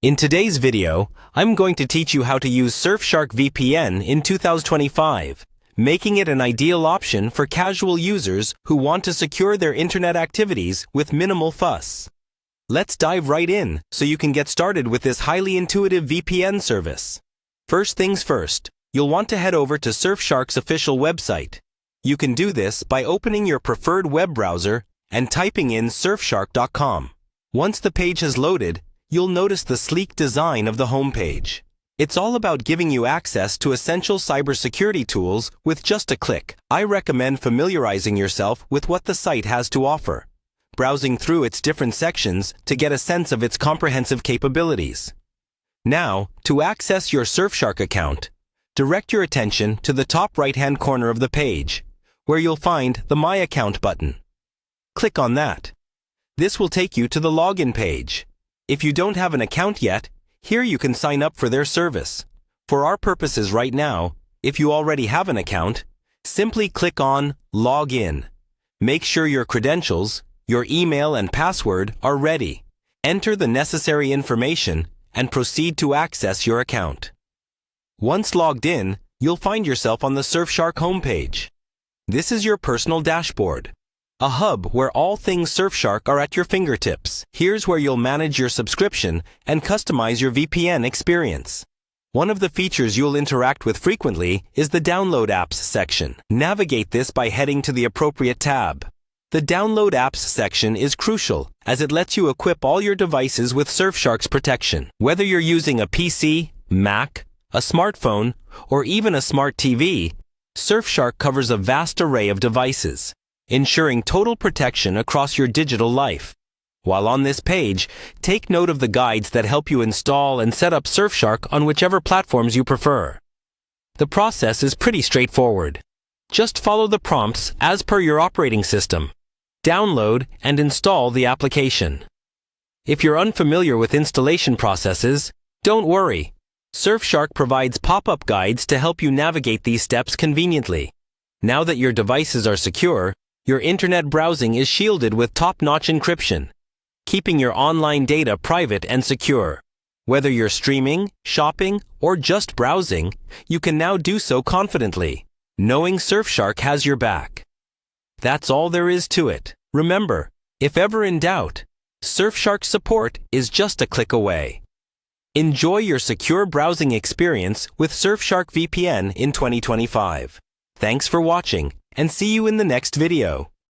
In today's video, I'm going to teach you how to use Surfshark VPN in 2025, making it an ideal option for casual users who want to secure their internet activities with minimal fuss. Let's dive right in so you can get started with this highly intuitive VPN service. First things first, you'll want to head over to Surfshark's official website. You can do this by opening your preferred web browser and typing in surfshark.com. Once the page has loaded, you'll notice the sleek design of the homepage. It's all about giving you access to essential cybersecurity tools with just a click. I recommend familiarizing yourself with what the site has to offer, browsing through its different sections to get a sense of its comprehensive capabilities. Now, to access your Surfshark account, direct your attention to the top right-hand corner of the page, where you'll find the My Account button. Click on that. This will take you to the login page. If you don't have an account yet, here you can sign up for their service. For our purposes right now, if you already have an account, simply click on Log In. Make sure your credentials, your email and password are ready. Enter the necessary information and proceed to access your account. Once logged in, you'll find yourself on the Surfshark homepage. This is your personal dashboard, a hub where all things Surfshark are at your fingertips. Here's where you'll manage your subscription and customize your VPN experience. One of the features you'll interact with frequently is the Download Apps section. Navigate this by heading to the appropriate tab. The Download Apps section is crucial as it lets you equip all your devices with Surfshark's protection. Whether you're using a PC, Mac, a smartphone, or even a smart TV, Surfshark covers a vast array of devices, ensuring total protection across your digital life. While on this page, take note of the guides that help you install and set up Surfshark on whichever platforms you prefer. The process is pretty straightforward. Just follow the prompts as per your operating system. Download and install the application. If you're unfamiliar with installation processes, don't worry. Surfshark provides pop-up guides to help you navigate these steps conveniently. Now that your devices are secure, your internet browsing is shielded with top-notch encryption, keeping your online data private and secure. Whether you're streaming, shopping, or just browsing, you can now do so confidently, knowing Surfshark has your back. That's all there is to it. Remember, if ever in doubt, Surfshark support is just a click away. Enjoy your secure browsing experience with Surfshark VPN in 2025. Thanks for watching, and see you in the next video.